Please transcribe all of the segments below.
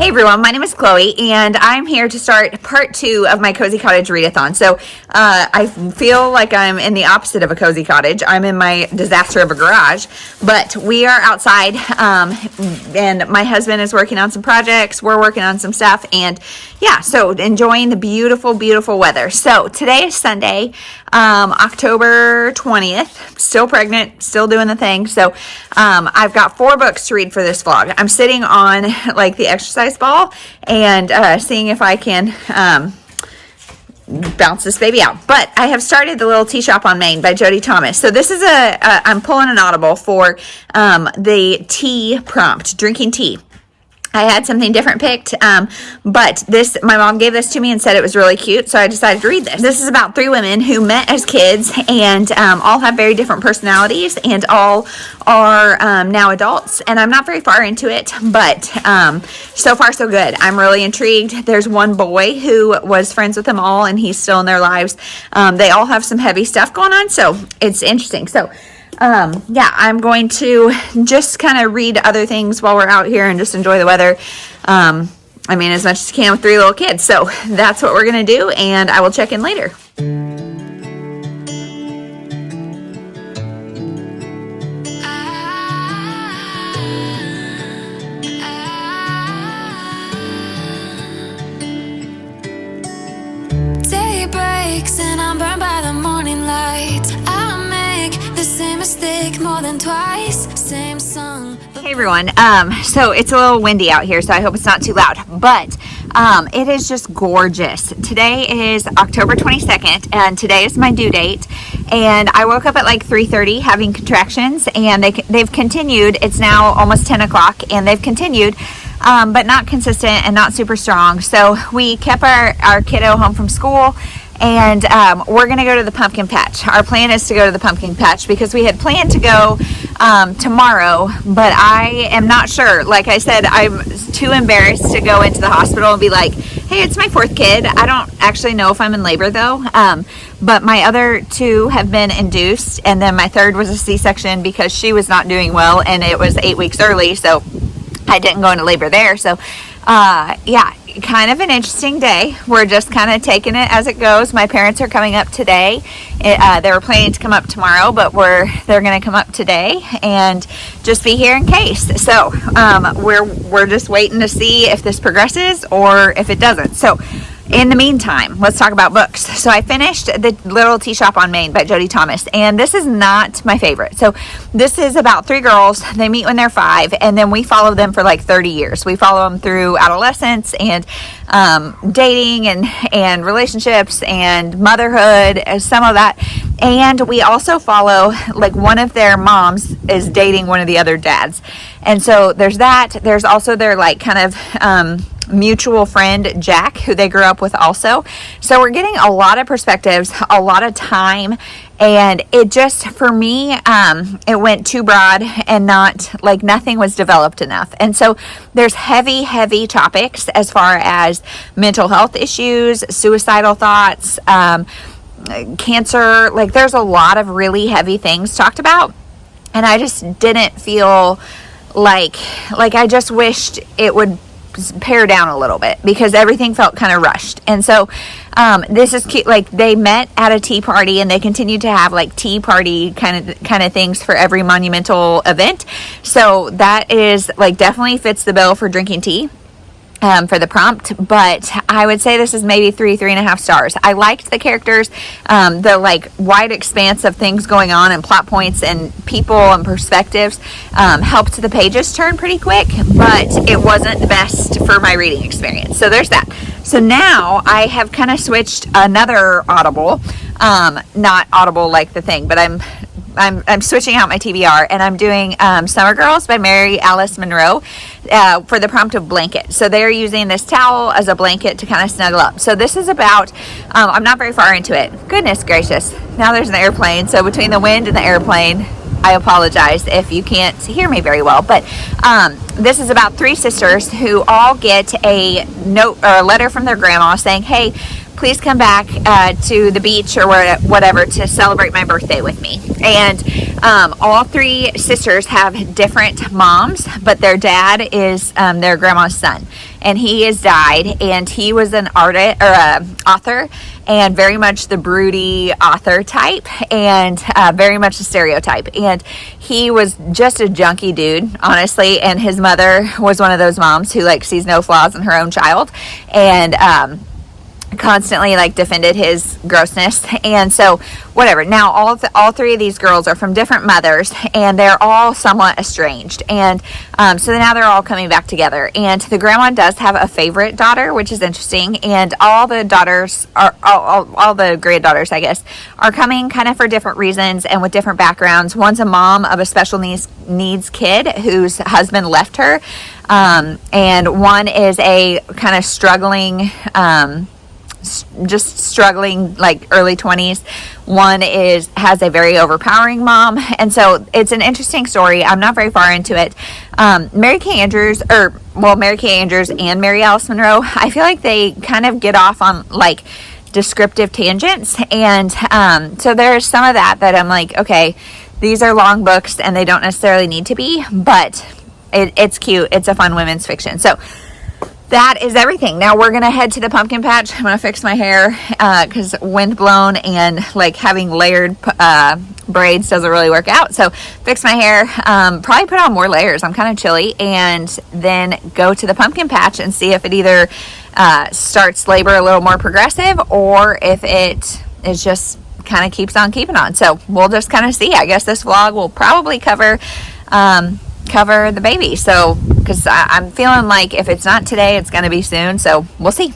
Hey everyone, my name is Chloe, and I'm here to start part 2 of my Cozy Cottage readathon. So I feel like I'm in the opposite of a cozy cottage. I'm in my disaster of a garage, but we are outside, and my husband is working on some projects. We're working on some stuff, and yeah, so enjoying the beautiful, beautiful weather. So today is Sunday, October 20th. Still pregnant, still doing the thing. So I've got 4 books to read for this vlog. I'm sitting on like the exercise ball and seeing if I can bounce this baby out. But I have started the little Teashop on Main by Jody Thomas. So this is I'm pulling an audible for the tea prompt, drinking tea. I had something different picked, but my mom gave this to me and said it was really cute, so I decided to read this. This is about 3 women who met as kids and all have very different personalities and all are now adults, and I'm not very far into it, but so far so good. I'm really intrigued. There's one boy who was friends with them all, and he's still in their lives. They all have some heavy stuff going on, so it's interesting. So yeah, I'm going to just kind of read other things while we're out here and just enjoy the weather. I mean, as much as you can with 3 little kids. So that's what we're going to do, and I will check in later. Day breaks and I'm burned by the morning light. Same mistake more than twice, same song. Hey everyone, so it's a little windy out here, so I hope it's not too loud, but it is just gorgeous. Today is October 22nd, and today is my due date, and I woke up at like 3:30 having contractions, and they've continued. It's now almost 10 o'clock, and they've continued, but not consistent and not super strong. So we kept our kiddo home from school, and we're going to go to the pumpkin patch. Our plan is to go to the pumpkin patch because we had planned to go tomorrow, but I am not sure. Like I said, I'm too embarrassed to go into the hospital and be like, hey, it's my 4th kid. I don't actually know if I'm in labor though, but my other 2 have been induced, and then my 3rd was a C-section because she was not doing well, and it was 8 weeks early, so I didn't go into labor there. So yeah, kind of an interesting day. We're just kind of taking it as it goes. My parents are coming up today. They were planning to come up tomorrow, but they're going to come up today and just be here in case. So we're just waiting to see if this progresses or if it doesn't. So in the meantime, let's talk about books. So I finished the little Teashop on Main by Jody Thomas, and this is not my favorite. So this is about 3 girls. They meet when they're 5, and then we follow them for like 30 years. We follow them through adolescence and dating and relationships and motherhood, some of that. And we also follow, like, one of their moms is dating one of the other dads. And so there's that. There's also their, like, kind of mutual friend, Jack, who they grew up with also. So we're getting a lot of perspectives, a lot of time. And it just, for me, it went too broad and nothing was developed enough. And so there's heavy, heavy topics as far as mental health issues, suicidal thoughts, cancer. Like, there's a lot of really heavy things talked about, and I just didn't feel like I just wished it would pare down a little bit because everything felt kind of rushed. And so this is cute. Like, they met at a tea party, and they continue to have like tea party kind of things for every monumental event. So that is like definitely fits the bill for drinking tea. For the prompt, but I would say this is maybe 3.5 stars. I liked the characters, the like wide expanse of things going on and plot points and people and perspectives helped the pages turn pretty quick, but it wasn't the best for my reading experience. So there's that. So now I have kind of switched another Audible, not Audible like the thing, but I'm switching out my TBR, and I'm doing Summer Girls by Mary Alice Monroe for the prompt of blanket. So they're using this towel as a blanket to kind of snuggle up. So this is about, I'm not very far into it. Goodness gracious. Now there's an airplane. So between the wind and the airplane, I apologize if you can't hear me very well. But this is about 3 sisters who all get a note or a letter from their grandma saying, hey, please come back to the beach or whatever to celebrate my birthday with me. And All three sisters have different moms, but their dad is their grandma's son, and he has died, and he was an artist or author, and very much the broody author type, and very much the stereotype. And he was just a junky dude, honestly, and his mother was one of those moms who like sees no flaws in her own child, and constantly like defended his grossness. And so whatever, now all three of these girls are from different mothers, and they're all somewhat estranged, and so now they're all coming back together. And the grandma does have a favorite daughter, which is interesting, and all the daughters are all the granddaughters, I guess, are coming kind of for different reasons and with different backgrounds. One's a mom of a special needs kid whose husband left her, and one is a kind of struggling like early 20s. One has a very overpowering mom, and so it's an interesting story. I'm not very far into it. Mary Kay Andrews and Mary Alice Monroe, I feel like they kind of get off on like descriptive tangents, and so there's some of that I'm like, okay, these are long books and they don't necessarily need to be, but it's cute. It's a fun women's fiction. So that is everything. Now we're gonna head to the pumpkin patch. I'm gonna fix my hair because wind blown and like having layered braids doesn't really work out. So fix my hair, probably put on more layers. I'm kind of chilly, and then go to the pumpkin patch and see if it either starts labor a little more progressive, or if it is just kind of keeps on keeping on. So we'll just kind of see. I guess this vlog will probably cover the baby, so because I'm feeling like if it's not today, it's gonna be soon, so we'll see.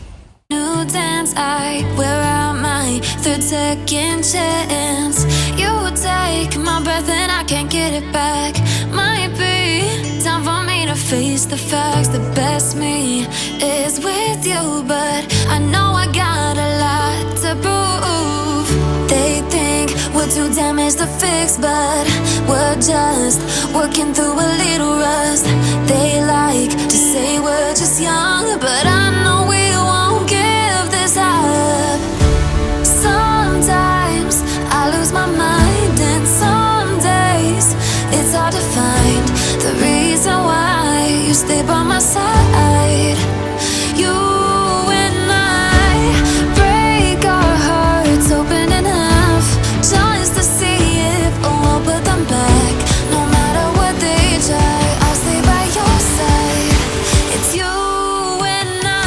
New dance, I wear out my third second chance. You take my breath and I can't get it back. Might be time for me to face the facts. The best me is with you, but I know I got a lot to prove. They think we're too damaged to fix, but we're just working through a little rust. They like to say we're just young, but I know we won't give this up. Sometimes I lose my mind, and some days it's hard to find the reason why you stay by my side. You and I break our hearts open enough just to see if we'll put them back. No matter what they try, I'll stay by your side. It's you and I.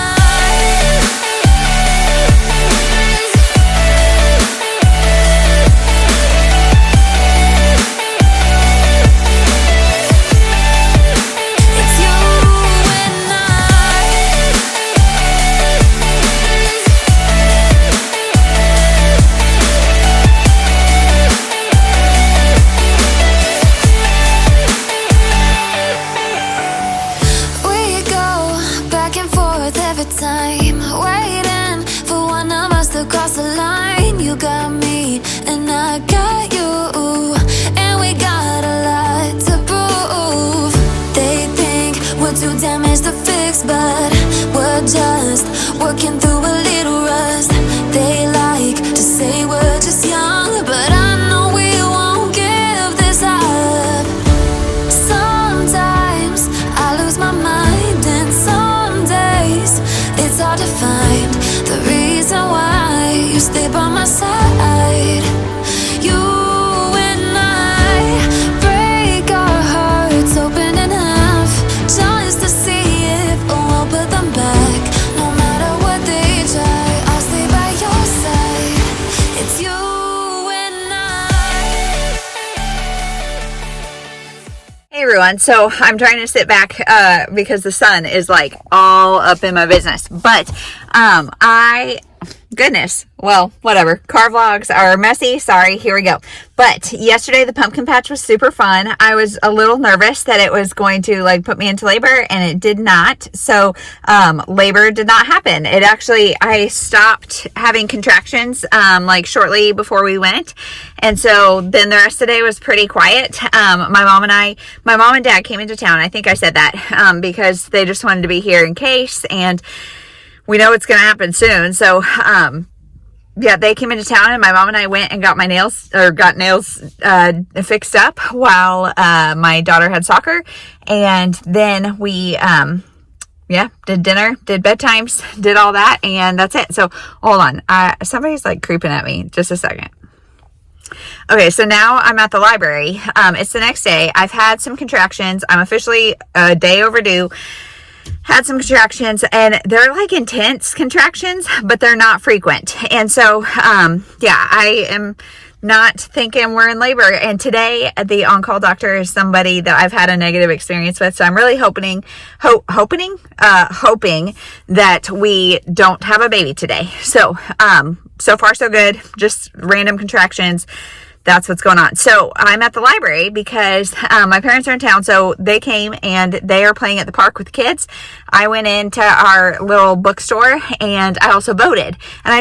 It's you and I. We go back and forth every time, waiting for one of us to cross the line. You got me and I got you, and we got a lot to prove. They think we're too damaged to fix, but we're just working through a little rust. They like to say we're just young, but I know we won't give this up. Sometimes I lose my mind, and some days it's hard to find the reason why you stay by my side. You and I break our hearts open enough just to see if we'll put them back. No matter what they try, I'll stay by your side. It's you and I. Hey everyone, so I'm trying to sit back because the sun is like all up in my business, but well, whatever. Car vlogs are messy. Sorry, here we go. But yesterday the pumpkin patch was super fun. I was a little nervous that it was going to like put me into labor, and it did not. So labor did not happen. It actually, I stopped having contractions like shortly before we went, and so then the rest of the day was pretty quiet. My mom and dad came into town. I think I said that because they just wanted to be here in case, and we know it's going to happen soon. So yeah, they came into town and my mom and I went and got nails fixed up while my daughter had soccer. And then we, did dinner, did bedtimes, did all that. And that's it. So hold on. Somebody's like creeping at me. Just a second. Okay, so now I'm at the library. It's the next day. I've had some contractions. I'm officially a day overdue. Had some contractions, and they're like intense contractions, but they're not frequent. And so, I am not thinking we're in labor. And today, the on-call doctor is somebody that I've had a negative experience with. So I'm really hoping that we don't have a baby today. So, so far so good. Just random contractions. That's what's going on. So I'm at the library because my parents are in town. So they came and they are playing at the park with the kids. I went into our little bookstore and I also voted. And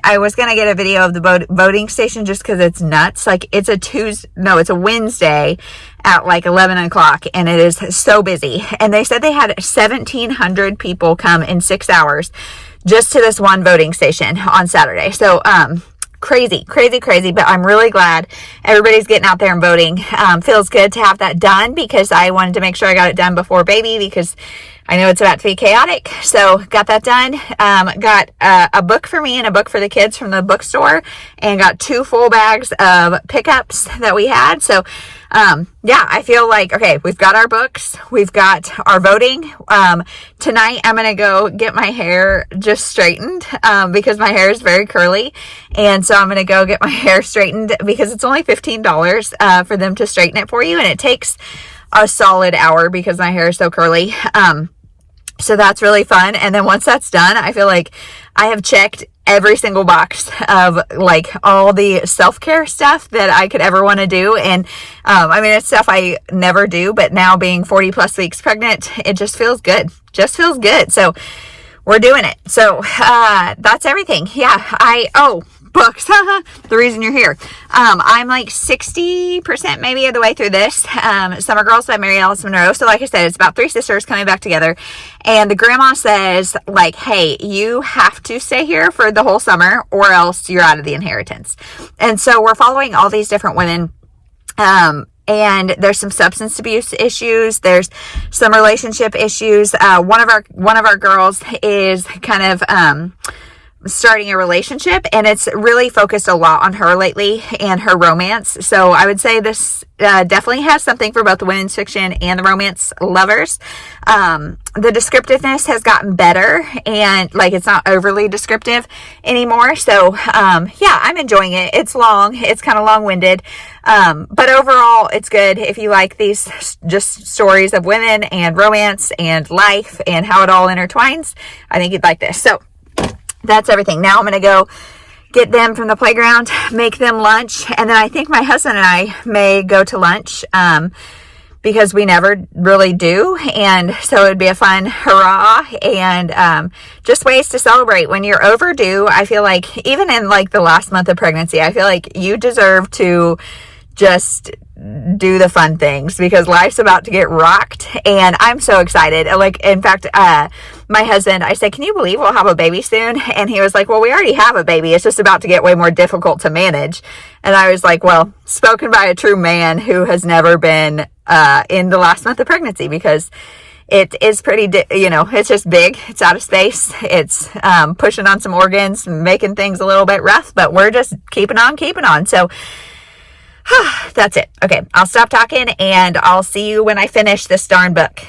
I was going to get a video of the voting station just because it's nuts. Like it's a Wednesday at like 11 o'clock and it is so busy. And they said they had 1,700 people come in 6 hours just to this one voting station on Saturday. So, crazy, but I'm really glad everybody's getting out there and voting. Feels good to have that done because I wanted to make sure I got it done before baby because I know it's about to be chaotic. So got that done. Got a book for me and a book for the kids from the bookstore and got 2 full bags of pickups that we had. So I feel like, okay, we've got our books, we've got our voting. Tonight I'm going to go get my hair just straightened, because my hair is very curly. And so I'm going to go get my hair straightened because it's only $15, for them to straighten it for you. And it takes a solid hour because my hair is so curly. So that's really fun. And then once that's done, I feel like I have checked every single box of like all the self-care stuff that I could ever want to do. And, it's stuff I never do, but now being 40 plus weeks pregnant, it just feels good. So we're doing it. So, that's everything. Yeah. Books. The reason you're here. I'm like 60% maybe of the way through this. Summer Girls by Mary Alice Monroe. So like I said, it's about 3 sisters coming back together. And the grandma says like, hey, you have to stay here for the whole summer or else you're out of the inheritance. And so we're following all these different women. And there's some substance abuse issues. There's some relationship issues. One of our girls is kind of, starting a relationship, and it's really focused a lot on her lately and her romance. So I would say this definitely has something for both the women's fiction and the romance lovers. The descriptiveness has gotten better, and like it's not overly descriptive anymore. So I'm enjoying it. It's long, it's kind of long-winded, but overall it's good. If you like these just stories of women and romance and life and how it all intertwines, I think you'd like this. So that's everything. Now I'm going to go get them from the playground, make them lunch, and then I think my husband and I may go to lunch, because we never really do, and so it'd be a fun hurrah, and just ways to celebrate. When you're overdue, I feel like, even in like the last month of pregnancy, I feel like you deserve to just do the fun things because life's about to get rocked, and I'm so excited. Like, in fact, my husband, I said, can you believe we'll have a baby soon? And he was like, well, we already have a baby. It's just about to get way more difficult to manage. And I was like, well, spoken by a true man who has never been in the last month of pregnancy, because it is pretty, it's just big. It's out of space. It's pushing on some organs, making things a little bit rough, but we're just keeping on. So that's it. Okay, I'll stop talking and I'll see you when I finish this darn book.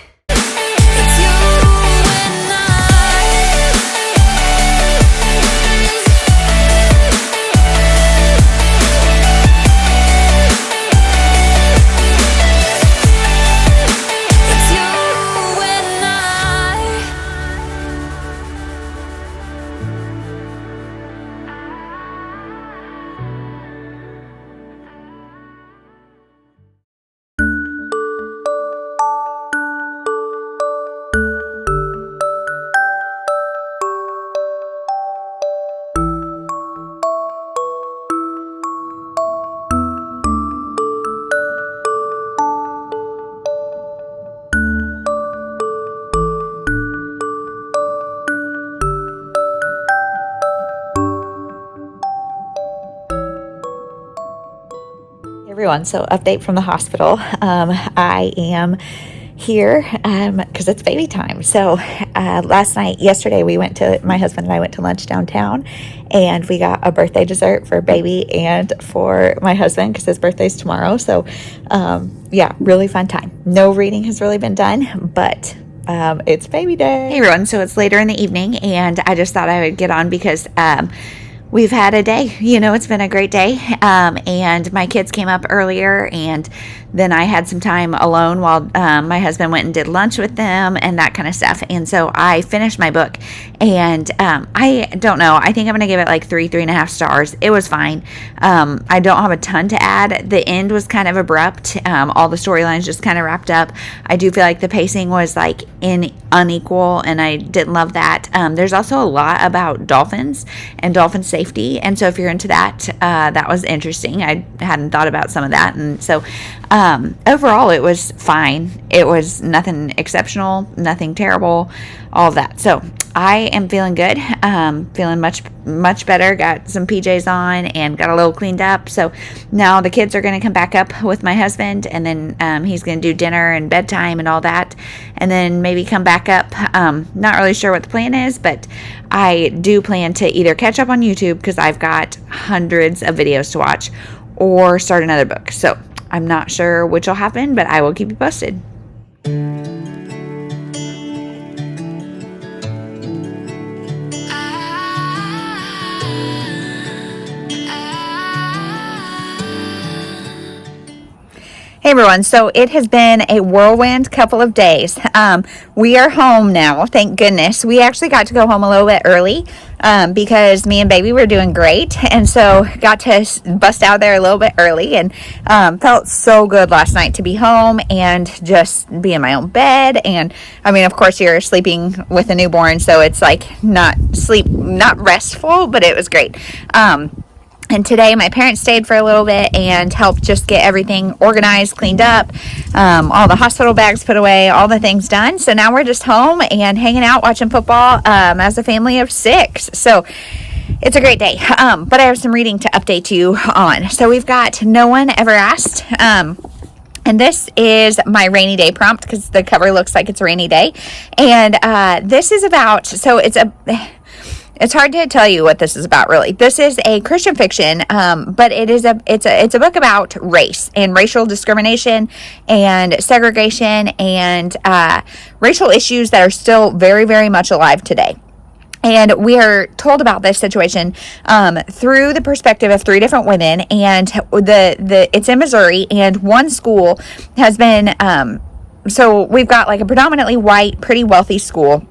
everyone. So update from the hospital. I am here because it's baby time. So yesterday my husband and I went to lunch downtown, and we got a birthday dessert for baby and for my husband because his birthday's tomorrow. So really fun time. No reading has really been done, but it's baby day. Hey everyone, so it's later in the evening, and I just thought I would get on because we've had a day, it's been a great day. And my kids came up earlier, and then I had some time alone while my husband went and did lunch with them and that kind of stuff. And so I finished my book, and I don't know, I think I'm going to give it like 3.5 stars. It was fine. I don't have a ton to add. The end was kind of abrupt. All the storylines just kind of wrapped up. I do feel like the pacing was like unequal, and I didn't love that. There's also a lot about dolphins and dolphin safety, and so if you're into that, that was interesting. I hadn't thought about some of that, and so overall it was fine. It was nothing exceptional, nothing terrible, all of that. So I am feeling good, feeling much better. Got some PJs on and got a little cleaned up. So now the kids are going to come back up with my husband, and then he's going to do dinner and bedtime and all that, and then maybe come back up. Not really sure what the plan is, but I do plan to either catch up on YouTube because I've got hundreds of videos to watch, or start another book. So I'm not sure which will happen, but I will keep you posted. Hey everyone, so it has been a whirlwind couple of days. We are home now, thank goodness. We actually got to go home a little bit early because me and baby were doing great, and so got to bust out there a little bit early, and felt so good last night to be home and just be in my own bed. And I mean, of course you're sleeping with a newborn, so it's like not restful, but it was great. And today my parents stayed for a little bit and helped just get everything organized, cleaned up, all the hospital bags put away, all the things done. So now we're just home and hanging out, watching football as a family of 6. So it's a great day. But I have some reading to update you on. So we've got No One Ever Asked. And this is my rainy day prompt because the cover looks like it's a rainy day. And this is about, it's hard to tell you what this is about, really. This is a Christian fiction, but it's a book about race and racial discrimination and segregation and racial issues that are still very, very much alive today. And we are told about this situation through the perspective of 3 different women, and it's in Missouri, and one school has been so we've got like a predominantly white, pretty wealthy school.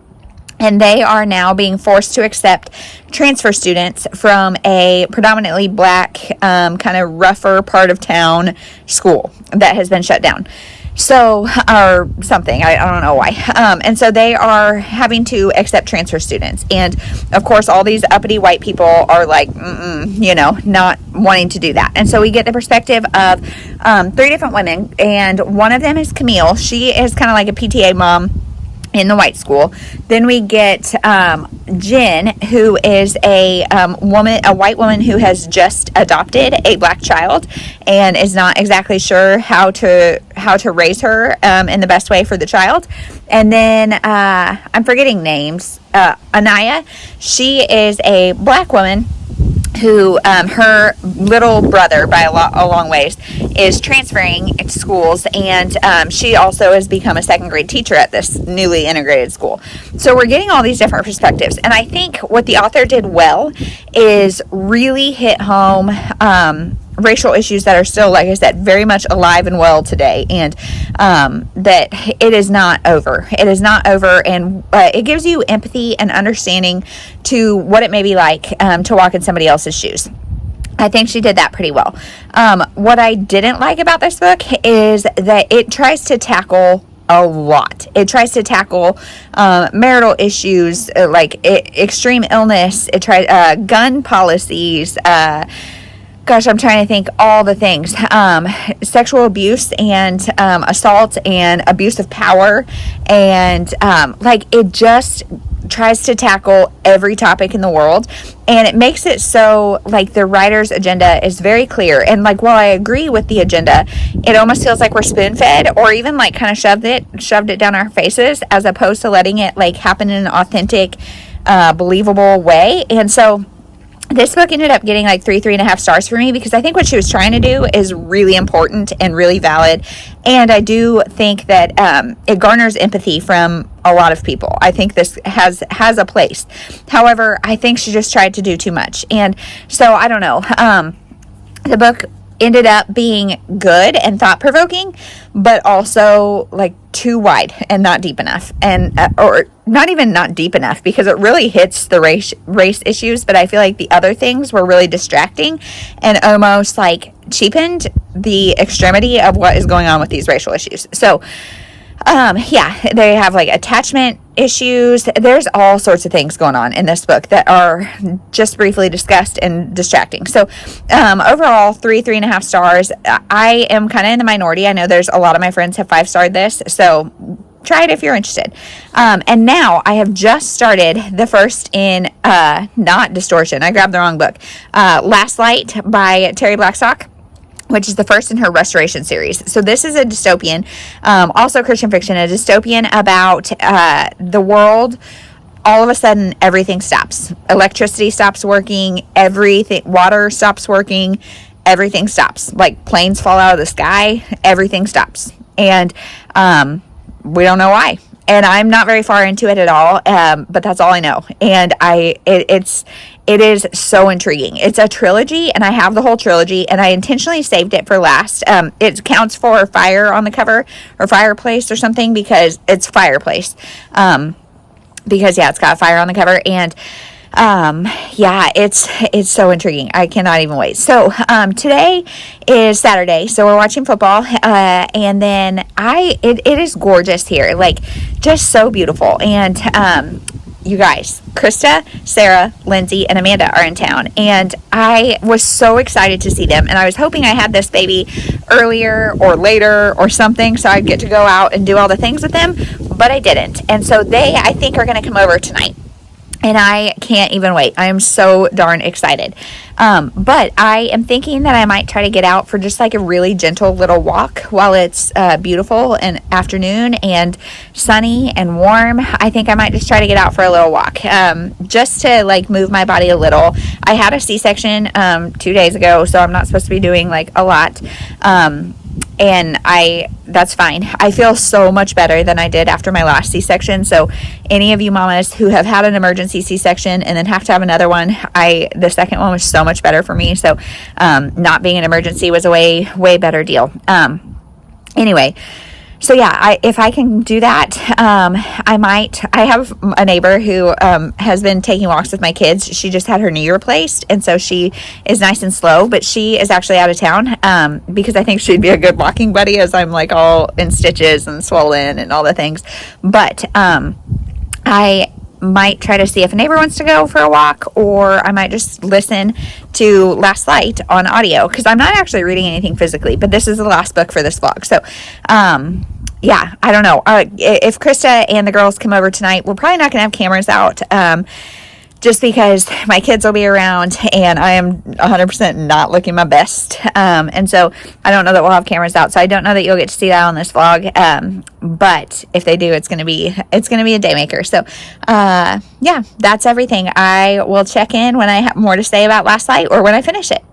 And they are now being forced to accept transfer students from a predominantly black, kind of rougher part of town school that has been shut down. So, or something, I don't know why. And so they are having to accept transfer students. And of course, all these uppity white people are like, not wanting to do that. And so we get the perspective of 3 different women. And one of them is Camille. She is kind of like a PTA mom in the white school. Then we get Jen, who is a white woman who has just adopted a black child and is not exactly sure how to raise her in the best way for the child. And then I'm forgetting names. Anaya, she is a black woman who her little brother, by a long ways, is transferring to schools, and she also has become a 2nd grade teacher at this newly integrated school. So we're getting all these different perspectives, and I think what the author did well is really hit home racial issues that are still, like I said, very much alive and well today, and that it is not over. It is not over, and it gives you empathy and understanding to what it may be like to walk in somebody else's shoes. I think she did that pretty well. What I didn't like about this book is that it tries to tackle a lot. It tries to tackle marital issues, like extreme illness. It tries gun policies, gosh, I'm trying to think all the things. Sexual abuse and assault and abuse of power. And it just tries to tackle every topic in the world, and it makes it so like the writer's agenda is very clear. And like, while I agree with the agenda, it almost feels like we're spoon-fed, or even like kind of shoved it down our faces, as opposed to letting it like happen in an authentic, believable way. And so this book ended up getting like 3.5 stars for me, because I think what she was trying to do is really important and really valid. And I do think that it garners empathy from a lot of people. I think this has a place. However, I think she just tried to do too much. And so I don't know. The book ended up being good and thought-provoking, but also like too wide and not deep enough, and or not even not deep enough, because it really hits the race issues, but I feel like the other things were really distracting and almost like cheapened the extremity of what is going on with these racial issues. So they have like attachment issues. There's all sorts of things going on in this book that are just briefly discussed and distracting. So overall, 3.5 stars. I am kind of in the minority. I know there's a lot of my friends have 5-starred this, so try it if you're interested. And now I have just started the first in not Distortion. I grabbed the wrong book. Last Light by Terry Blackstock, which is the first in her Restoration series. So this is a dystopian, also Christian fiction, a dystopian about the world. All of a sudden, everything stops. Electricity stops working. Everything, water stops working. Everything stops. Like planes fall out of the sky. Everything stops. And we don't know why. And I'm not very far into it at all, but that's all I know. And it is so intriguing. It's a trilogy, and I have the whole trilogy, and I intentionally saved it for last. It counts for fire on the cover, or fireplace or something, because it's fireplace. Because it's got fire on the cover, and it's so intriguing. I cannot even wait. So today is Saturday, so we're watching football, and then it is gorgeous here, like just so beautiful. And you guys, Krista, Sarah, Lindsay, and Amanda are in town, and I was so excited to see them, and I was hoping I had this baby earlier or later or something, so I'd get to go out and do all the things with them, but I didn't. And so they, I think, are going to come over tonight. And I can't even wait. I am so darn excited. But I am thinking that I might try to get out for just like a really gentle little walk while it's beautiful and afternoon and sunny and warm. I think I might just try to get out for a little walk, just to like move my body a little. I had a C-section 2 days ago, so I'm not supposed to be doing like a lot. And that's fine. I feel so much better than I did after my last C-section. So any of you mamas who have had an emergency C-section and then have to have another one, the second one was so much better for me. So, not being an emergency was a way better deal. Anyway, so yeah, if I can do that, I have a neighbor who has been taking walks with my kids. She just had her knee replaced, and so she is nice and slow, but she is actually out of town because I think she'd be a good walking buddy, as I'm like all in stitches and swollen and all the things. But I might try to see if a neighbor wants to go for a walk, or I might just listen to Last Light on audio, because I'm not actually reading anything physically, but this is the last book for this vlog. So I don't know. If Krista and the girls come over tonight, we're probably not gonna have cameras out, just because my kids will be around and I am 100% not looking my best. And so I don't know that we'll have cameras out. So I don't know that you'll get to see that on this vlog. But if they do, it's going to be a day maker. So, that's everything. I will check in when I have more to say about Last Light, or when I finish it.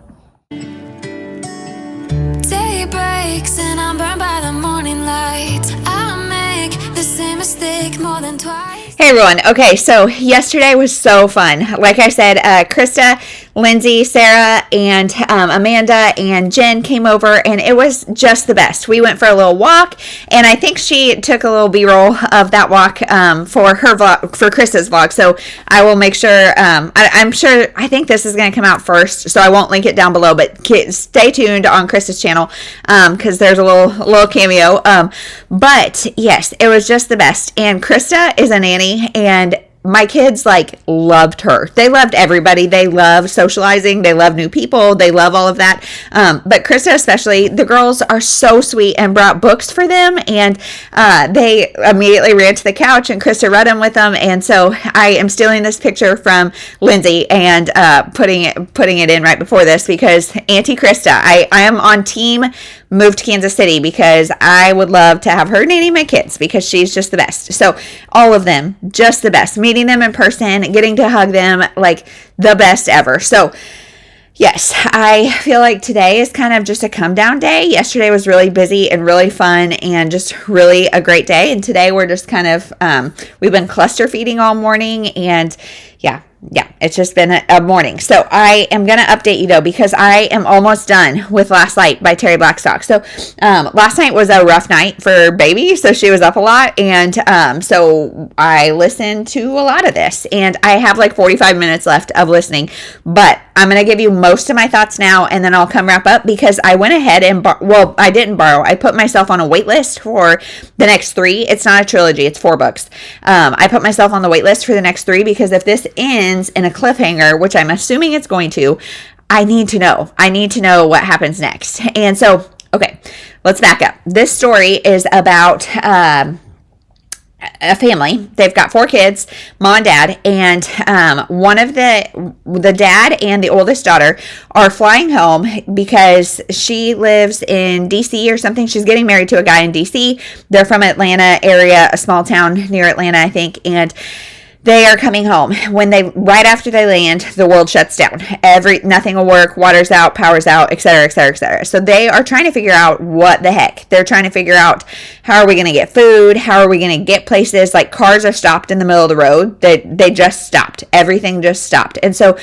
Day breaks and I'm burned by the morning light. I make the same mistake more than twice. Hey everyone. Okay, so yesterday was so fun. Like I said, Krista, Lindsay, Sarah, and Amanda and Jen came over, and it was just the best. We went for a little walk, and I think she took a little B-roll of that walk for her vlog, for Krista's vlog. So I will make sure. I think this is going to come out first, so I won't link it down below. But stay tuned on Krista's channel because there's a little cameo. But yes, it was just the best. And Krista is a nanny, and my kids like loved her. They loved everybody. They love socializing. They love new people. They love all of that. But Krista especially, the girls are so sweet and brought books for them. And they immediately ran to the couch and Krista read them with them. And so I am stealing this picture from Lindsay and putting it in right before this because Auntie Krista, I am on team move to Kansas City because I would love to have her nanny my kids because she's just the best. So all of them, just the best. Meeting them in person, getting to hug them, like the best ever. So yes, I feel like today is kind of just a come down day. Yesterday was really busy and really fun and just really a great day. And today we're just kind of, we've been cluster feeding all morning and yeah, it's just been a morning. So I am going to update you though, because I am almost done with Last Light by Terry Blackstock. So last night was a rough night for baby. So she was up a lot. And so I listened to a lot of this and I have like 45 minutes left of listening, but I'm going to give you most of my thoughts now and then I'll come wrap up because I went ahead and, I didn't borrow. I put myself on a wait list for the next 3. It's not a trilogy. It's 4 books. I put myself on the wait list for the next 3 because if this ends in a cliffhanger, which I'm assuming it's going to, I need to know. I need to know what happens next. And so, okay, let's back up. This story is about a family. They've got 4 kids, mom and dad, and one of the dad and the oldest daughter are flying home because she lives in DC or something. She's getting married to a guy in DC. They're from Atlanta area, a small town near Atlanta, I think, and they are coming home. Right after they land, the world shuts down. Nothing will work, water's out, power's out, et cetera, et cetera, et cetera. So they are trying to figure out what the heck. They're trying to figure out how are we going to get food? How are we going to get places? Like cars are stopped in the middle of the road. They just stopped. Everything just stopped. And so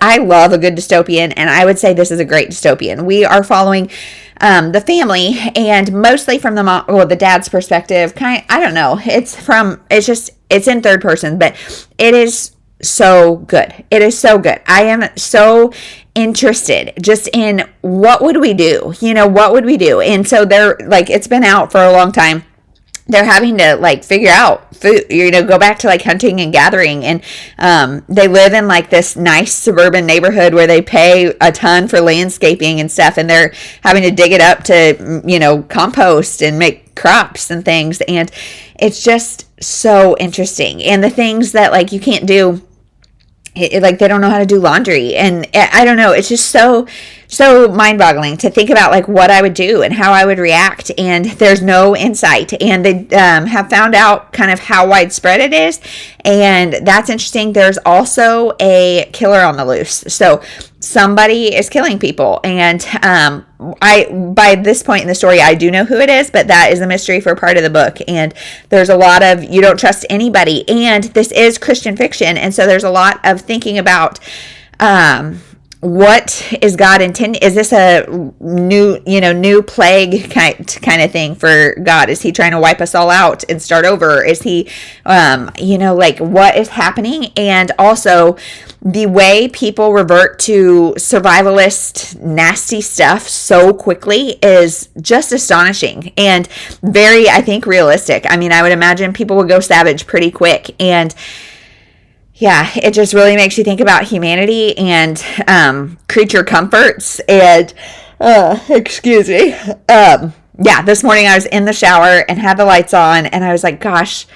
I love a good dystopian, and I would say this is a great dystopian. We are following the family, and mostly from the dad's perspective. I don't know. It's in third person, but it is so good. It is so good. I am so interested just in what would we do? What would we do? And so they're like, it's been out for a long time. They're having to like figure out food, go back to like hunting and gathering. And they live in like this nice suburban neighborhood where they pay a ton for landscaping and stuff. And they're having to dig it up to, compost and make crops and things. And it's just so interesting. And the things that like you can't do, like they don't know how to do laundry. And I don't know. It's just so mind-boggling to think about like what I would do and how I would react, and there's no insight. And they have found out kind of how widespread it is, and that's interesting. There's also a killer on the loose, so somebody is killing people, and by this point in the story I do know who it is, but that is a mystery for part of the book. And there's a lot of you don't trust anybody, and this is Christian fiction, and so there's a lot of thinking about what is God intending? Is this a new plague kind of thing for God? Is he trying to wipe us all out and start over? Is he, like what is happening? And also the way people revert to survivalist, nasty stuff so quickly is just astonishing and very, I think, realistic. I mean, I would imagine people would go savage pretty quick. And yeah, it just really makes you think about humanity and creature comforts. And excuse me. This morning I was in the shower and had the lights on, and I was like, gosh,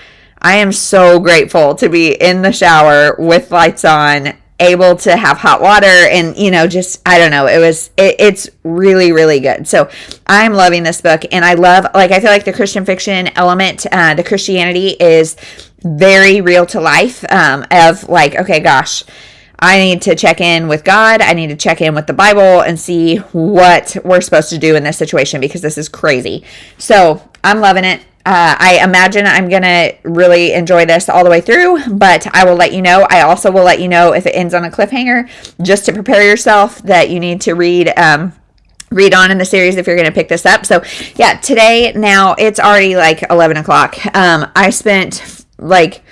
I am so grateful to be in the shower with lights on, able to have hot water, and I don't know, it's really, really good. So I'm loving this book, and I feel like the Christian fiction element, the Christianity is very real to life, of like, okay, gosh, I need to check in with God. I need to check in with the Bible and see what we're supposed to do in this situation, because this is crazy. So I'm loving it. I imagine I'm going to really enjoy this all the way through, but I will let you know. I also will let you know if it ends on a cliffhanger, just to prepare yourself that you need to read on in the series if you're going to pick this up. So yeah, today, now it's already like 11 o'clock. I spent like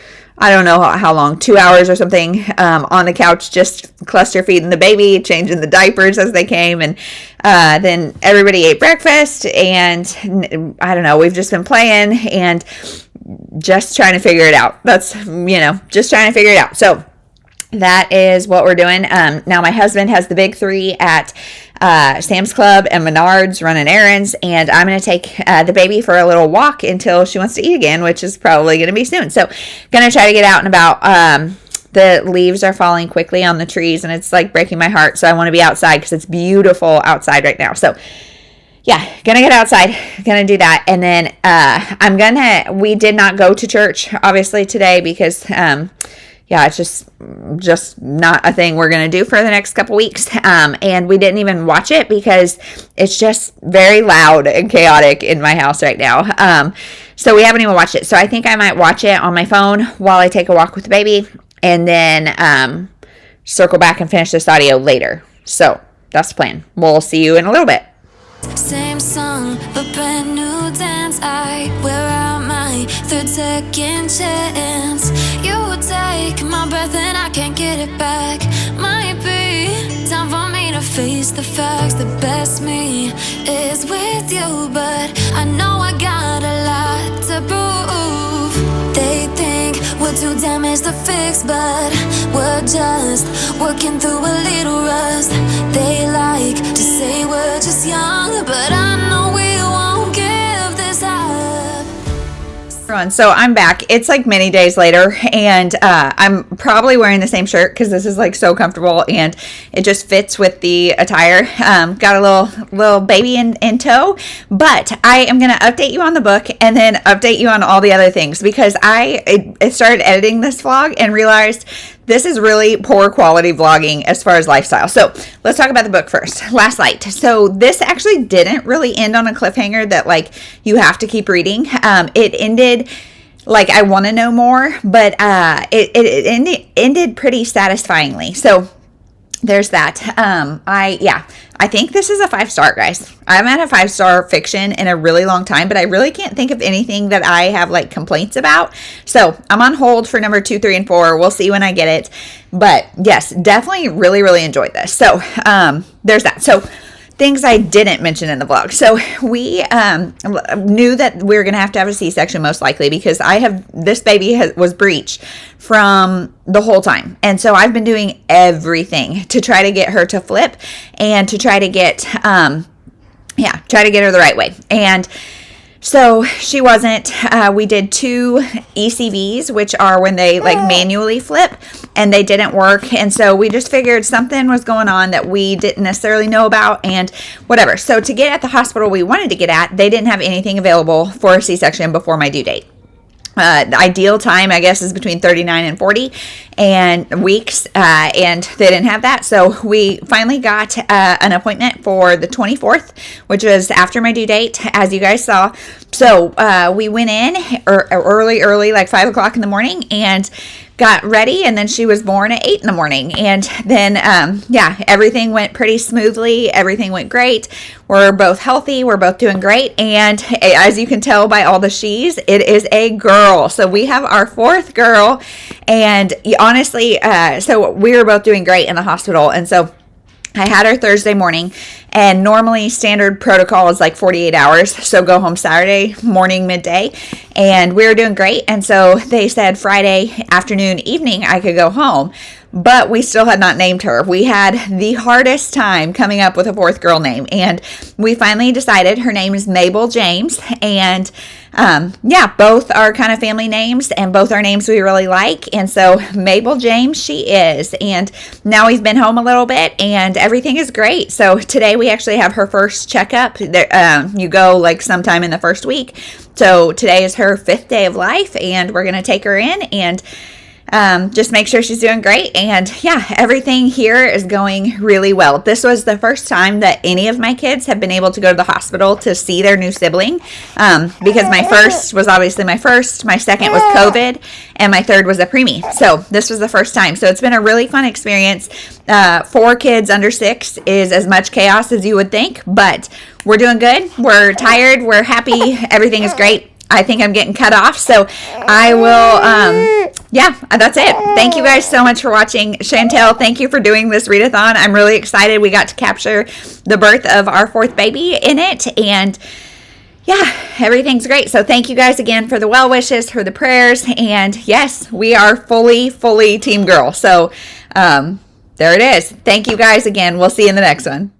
I don't know how long, 2 hours or something, on the couch, just cluster feeding the baby, changing the diapers as they came. And then everybody ate breakfast, and I don't know, we've just been playing and just trying to figure it out. That's, just trying to figure it out. So that is what we're doing. Now my husband has the big three at Sam's Club and Menards running errands, and I'm going to take the baby for a little walk until she wants to eat again, which is probably going to be soon. So going to try to get out and about. The leaves are falling quickly on the trees, and it's like breaking my heart. So I want to be outside because it's beautiful outside right now. So yeah, gonna get outside, gonna do that. And then we did not go to church obviously today because it's just not a thing we're going to do for the next couple weeks. And we didn't even watch it because it's just very loud and chaotic in my house right now. So we haven't even watched it. So I think I might watch it on my phone while I take a walk with the baby, and then circle back and finish this audio later. So that's the plan. We'll see you in a little bit. Same song, but brand new dance. I wear out my third second chance. You take my breath and I can't get it back. Might be time for me to face the facts. The best me is with you, but I know I got a lot to prove. They think we're too damaged to fix, but we're just working through a little rust. They like to say we're just young, but I know we won't give this up. So I'm back. It's like many days later, and I'm probably wearing the same shirt because this is like so comfortable and it just fits with the attire. Got a little baby in tow, but I am going to update you on the book and then update you on all the other things because I started editing this vlog and realized this is really poor quality vlogging as far as lifestyle. So let's talk about the book first. Last Light. So this actually didn't really end on a cliffhanger that like you have to keep reading. It ended like I want to know more, but it ended pretty satisfyingly. So there's that. I think this is a 5-star, guys. I haven't had a 5-star fiction in a really long time, but I really can't think of anything that I have like complaints about. So I'm on hold for number 2, 3, and 4. We'll see when I get it. But yes, definitely really, really enjoyed this. So there's that. So things I didn't mention in the vlog. So we knew that we were going to have a C-section most likely because this baby was breech from the whole time. And so I've been doing everything to try to get her to flip and to try to get, her the right way. And so she wasn't. We did 2 ECVs, which are when they like manually flip, and they didn't work. And so we just figured something was going on that we didn't necessarily know about and whatever. So to get at the hospital we wanted to get at, they didn't have anything available for a C-section before my due date. The ideal time, I guess, is between 39 and 40 and weeks, and they didn't have that. So we finally got an appointment for the 24th, which was after my due date, as you guys saw. So we went in early, like 5 o'clock in the morning, and got ready, and then she was born at 8 in the morning. And then, everything went pretty smoothly. Everything went great. We're both healthy. We're both doing great. And as you can tell by all the she's, it is a girl. So we have our 4th girl. And honestly, so we were both doing great in the hospital. And so I had her Thursday morning, and normally standard protocol is like 48 hours. So go home Saturday morning, midday, and we were doing great. And so they said Friday afternoon, evening, I could go home, but we still had not named her. We had the hardest time coming up with a 4th girl name, and we finally decided her name is Mabel James. And both are kind of family names, and both are names we really like. And so Mabel James she is. And now we've been home a little bit and everything is great. So today we actually have her first checkup. You go like sometime in the first week. So today is her 5th day of life, and we're going to take her in and just make sure she's doing great. And everything here is going really well. This was the first time that any of my kids have been able to go to the hospital to see their new sibling, because my first was obviously my first, my second was COVID, and my 3rd was a preemie. So this was the first time. So it's been a really fun experience. 4 kids under 6 is as much chaos as you would think, but we're doing good. We're tired. We're happy. Everything is great. I think I'm getting cut off. So I will, yeah, that's it. Thank you guys so much for watching. Chantel, thank you for doing this readathon. I'm really excited. We got to capture the birth of our 4th baby in it. And yeah, everything's great. So thank you guys again for the well wishes, for the prayers. And yes, we are fully team girl. So there it is. Thank you guys again. We'll see you in the next one.